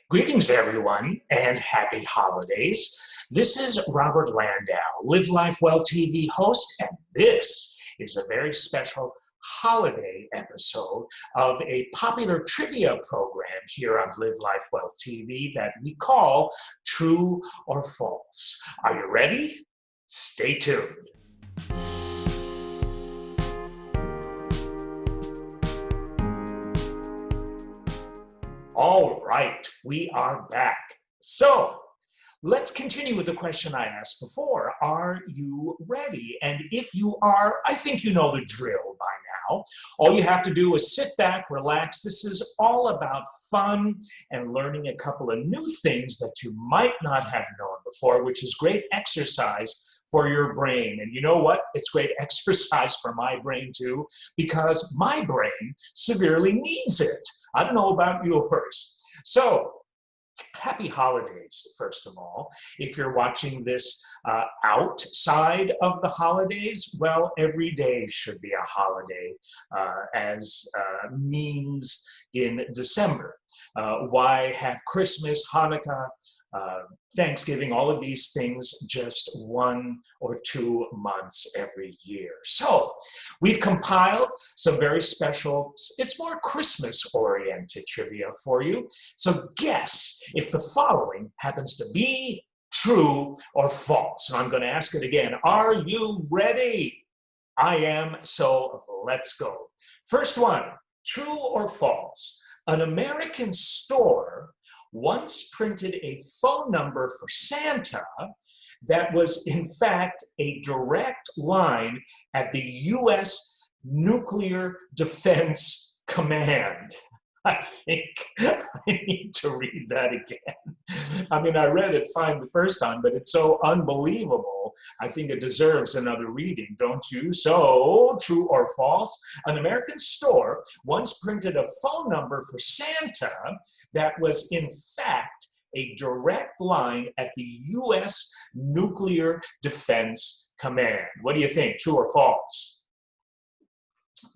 Greetings, everyone, and happy holidays. This is Robert Landau, Live Life Well TV host, and this is a very special holiday episode of a popular trivia program here on Live Life Well TV that we call True or False. Are you ready? Stay tuned. All right, we are back. So let's continue with the question I asked before. Are you ready? And if you are, I think you know the drill by now. All you have to do is sit back, relax. This is all about fun and learning a couple of new things that you might not have known before, which is great exercise for your brain. And you know what? It's great exercise for my brain too, because my brain severely needs it. I don't know about yours. So, happy holidays, first of all. If you're watching this outside of the holidays, well, every day should be a holiday, as means in December. Why have Christmas, Hanukkah, Thanksgiving, all of these things just 1 or 2 months every year? So we've compiled some very special, it's more Christmas-oriented trivia for you. So guess if the following happens to be true or false. And I'm going to ask it again. Are you ready? I am, so let's go. First one, true or false? An American store once printed a phone number for Santa that was in fact a direct line at the U.S. Nuclear Defense Command. I think I need to read that again. I mean, I read it fine the first time, but it's so unbelievable. I think it deserves another reading, don't you? So, true or false? An American store once printed a phone number for Santa that was, in fact, a direct line at the U.S. Nuclear Defense Command. What do you think, true or false?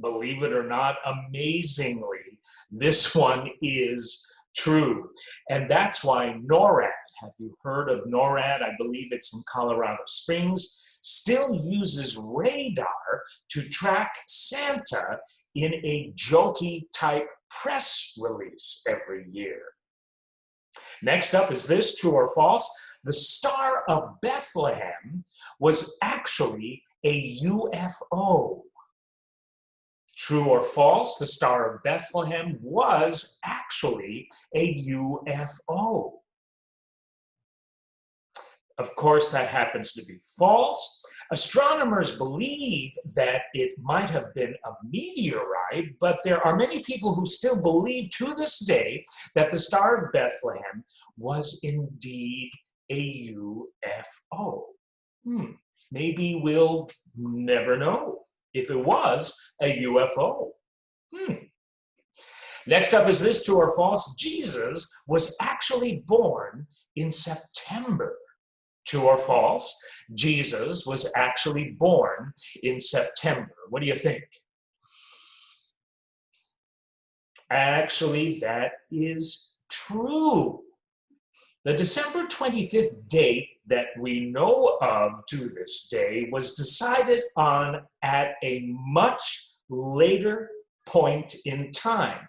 Believe it or not, amazingly, this one is true. And that's why NORAD, have you heard of NORAD? I believe it's in Colorado Springs, still uses radar to track Santa in a jokey type press release every year. Next up is this, true or false? The Star of Bethlehem was actually a UFO. True or false? The Star of Bethlehem was actually a UFO. Of course, that happens to be false. Astronomers believe that it might have been a meteorite, but there are many people who still believe to this day that the Star of Bethlehem was indeed a UFO. Maybe we'll never know if it was a UFO. Next up is this, true or false? Jesus was actually born in September. True or false? Jesus was actually born in September. What do you think? Actually, that is true. The December 25th date that we know of to this day was decided on at a much later point in time.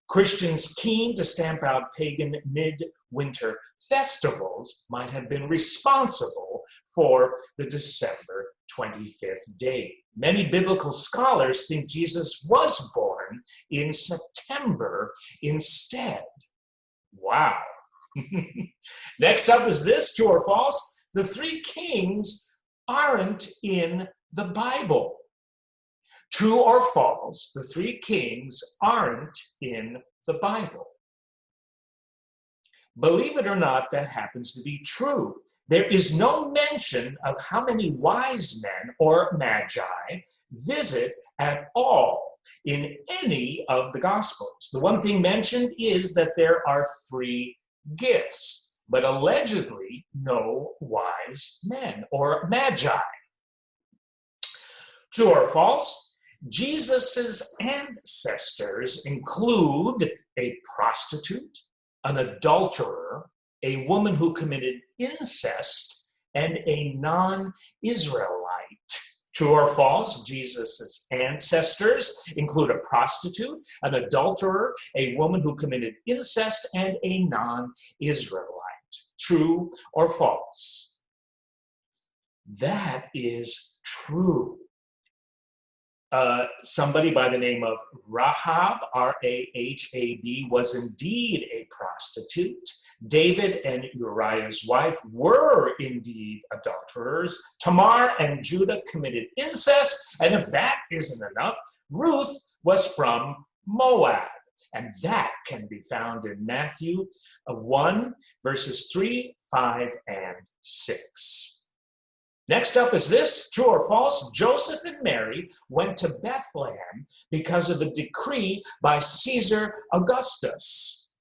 Christians keen to stamp out pagan midwinter festivals might have been responsible for the December 25th date. Many biblical scholars think Jesus was born in September instead. Wow. Next up is this, true or false? The 3 kings aren't in the Bible. True or false? The 3 kings aren't in the Bible. Believe it or not, that happens to be true. There is no mention of how many wise men or magi visit at all in any of the Gospels. The one thing mentioned is that there are 3 gifts, but allegedly no wise men or magi. True or false? Jesus's ancestors include a prostitute, an adulterer, a woman who committed incest, and a non-Israelite. True or false? Jesus' ancestors include a prostitute, an adulterer, a woman who committed incest, and a non-Israelite. True or false? That is true. Somebody by the name of Rahab, R-A-H-A-B, was indeed a prostitute. David and Uriah's wife were indeed adulterers. Tamar and Judah committed incest, and if that isn't enough, Ruth was from Moab. And that can be found in Matthew 1, verses 3, 5, and 6. Next up is this, true or false? Joseph and Mary went to Bethlehem because of a decree by Caesar Augustus.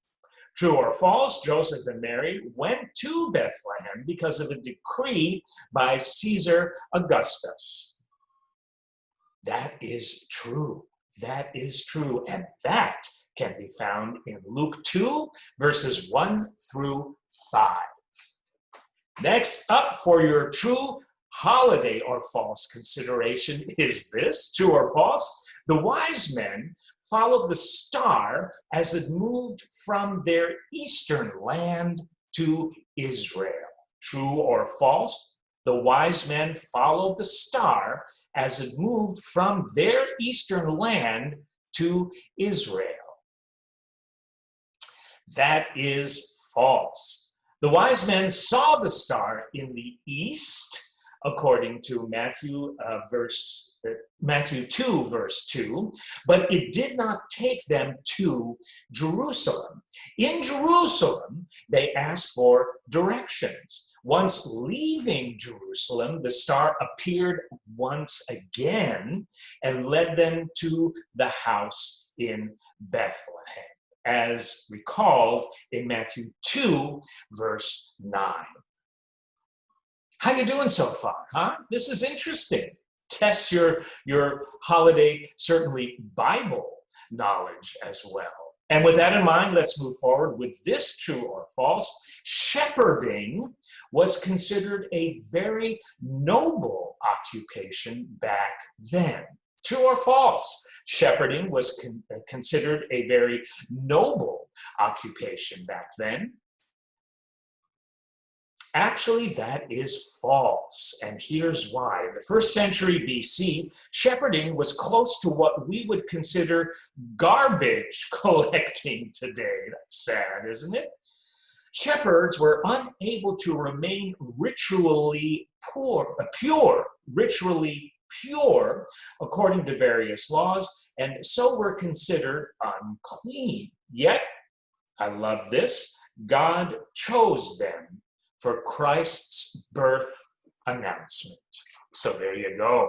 True or false? Joseph and Mary went to Bethlehem because of a decree by Caesar Augustus. That is true. That is true. And that can be found in Luke 2, verses 1 through 5. Next up for your true holiday or false consideration is this, true or false? The wise men followed the star as it moved from their eastern land to Israel. True or false? The wise men followed the star as it moved from their eastern land to Israel. That is false. The wise men saw the star in the east, according to Matthew 2, verse 2, but it did not take them to Jerusalem. In Jerusalem, they asked for directions. Once leaving Jerusalem, the star appeared once again and led them to the house in Bethlehem, as recalled in Matthew 2, verse 9. How you doing so far, huh? This is interesting. Test your holiday, certainly Bible knowledge as well. And with that in mind, let's move forward with this, true or false. Shepherding was considered a very noble occupation back then. True or false? Shepherding was considered a very noble occupation back then. Actually, that is false, and here's why. In the 1st century BC, shepherding was close to what we would consider garbage collecting today. That's sad, isn't it? Shepherds were unable to remain ritually pure, according to various laws, and so were considered unclean. Yet, I love this, God chose them for Christ's birth announcement. So there you go.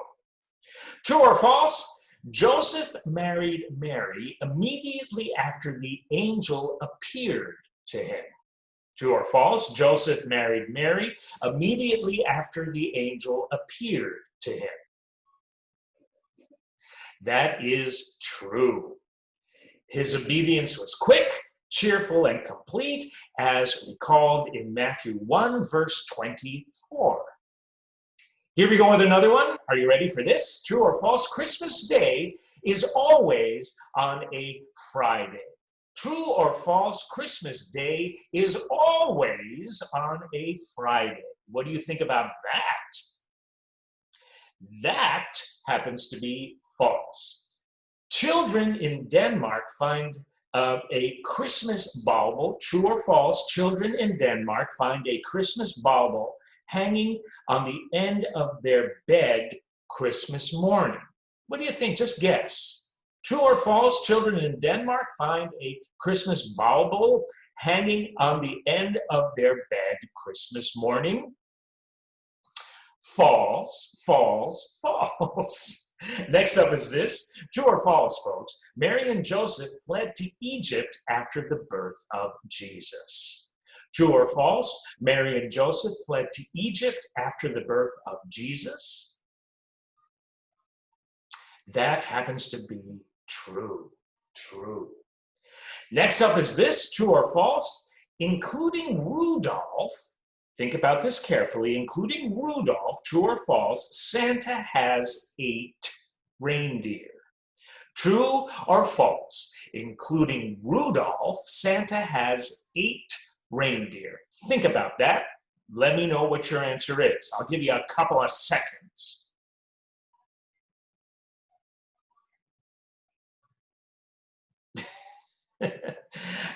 True or false? Joseph married Mary immediately after the angel appeared to him. True or false? Joseph married Mary immediately after the angel appeared to him. That is true. His obedience was quick, cheerful, and complete, as recalled in Matthew 1, verse 24. Here we go with another one. Are you ready for this? True or false? Christmas Day is always on a Friday. True or false? Christmas Day is always on a Friday. What do you think about that? That happens to be false. Children in Denmark find a Christmas bauble. True or false? Children in Denmark find a Christmas bauble hanging on the end of their bed Christmas morning. What do you think? Just guess. True or false? Children in Denmark find a Christmas bauble hanging on the end of their bed Christmas morning. False, false, false. Next up is this. True or false, folks? Mary and Joseph fled to Egypt after the birth of Jesus. True or false? Mary and Joseph fled to Egypt after the birth of Jesus. That happens to be true. True. Next up is this, true or false? Including Rudolph, think about this carefully, including Rudolph, true or false, Santa has 8 reindeer. True or false? Including Rudolph, Santa has 8 reindeer. Think about that. Let me know what your answer is. I'll give you a couple of seconds.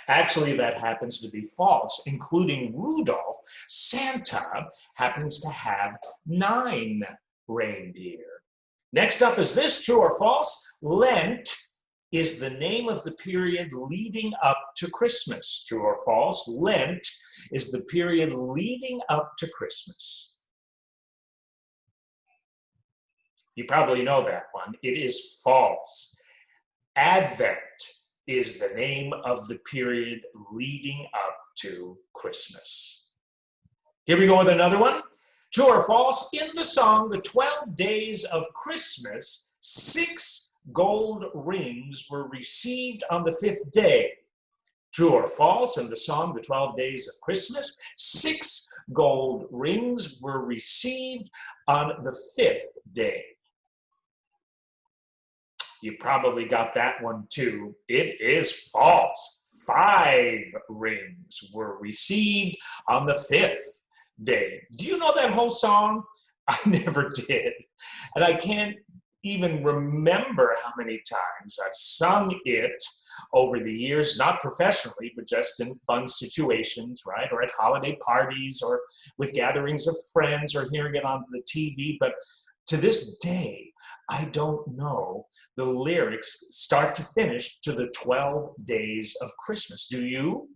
Actually, that happens to be false. Including Rudolph, Santa happens to have 9 reindeer. Next up is this, true or false? Lent is the name of the period leading up to Christmas. True or false? Lent is the period leading up to Christmas. You probably know that one. It is false. Advent is the name of the period leading up to Christmas. Here we go with another one. True or false? In the song, The 12 Days of Christmas, 6 gold rings were received on the 5th day. True or false? In the song, The 12 Days of Christmas, 6 gold rings were received on the 5th day. You probably got that one too. It is false. 5 rings were received on the 5th day. Do you know that whole song? I never did. And I can't even remember how many times I've sung it over the years, not professionally, but just in fun situations, right? Or at holiday parties or with gatherings of friends or hearing it on the TV. But to this day, I don't know the lyrics start to finish to the 12 days of Christmas. Do you?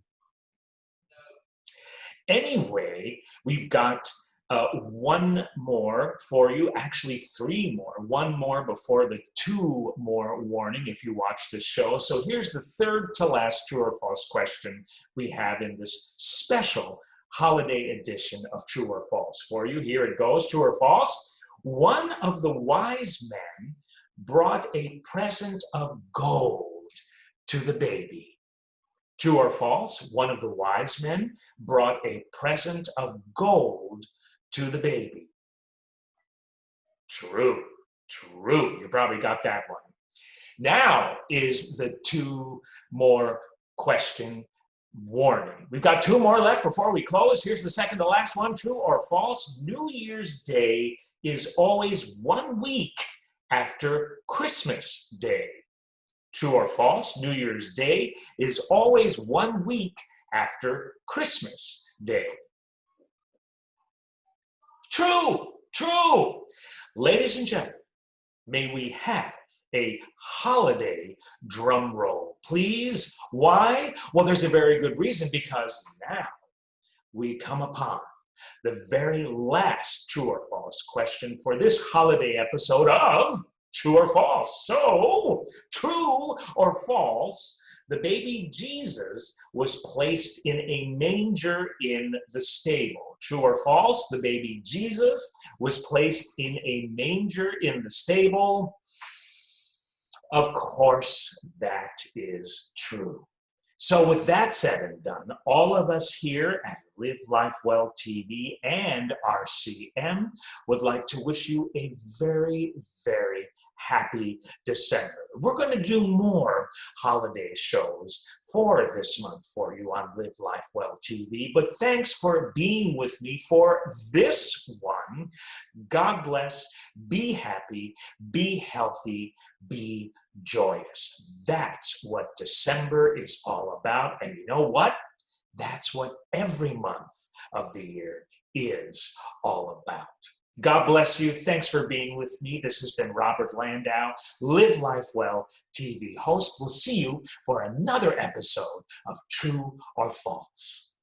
Anyway, we've got one more for you, actually 3 more, one more before the 2 more warning if you watch the show. So here's the third to last true or false question we have in this special holiday edition of True or False for you. Here it goes, true or false. One of the wise men brought a present of gold to the baby. True or false? One of the wise men brought a present of gold to the baby. True, true. You probably got that one. Now is the 2 more question warning. We've got 2 more left before we close. Here's the second to last one. True or false? New Year's Day is always 1 week after Christmas Day. True or false? New Year's Day is always 1 week after Christmas Day. True, true. Ladies and gentlemen, may we have a holiday drum roll, please. Why? Well, there's a very good reason, because now we come upon the very last true or false question for this holiday episode of True or False. So, true or false, the baby Jesus was placed in a manger in the stable. True or false, the baby Jesus was placed in a manger in the stable. Of course, that is true. So with that said and done, all of us here at Live Life Well TV and RCM would like to wish you a very, very happy December. We're going to do more holiday shows for this month for you on Live Life Well TV, but thanks for being with me for this one. God bless, be happy, be healthy, be joyous. That's what December is all about. And you know what? That's what every month of the year is all about. God bless you. Thanks for being with me. This has been Robert Landau, Live Life Well TV host. We'll see you for another episode of True or False.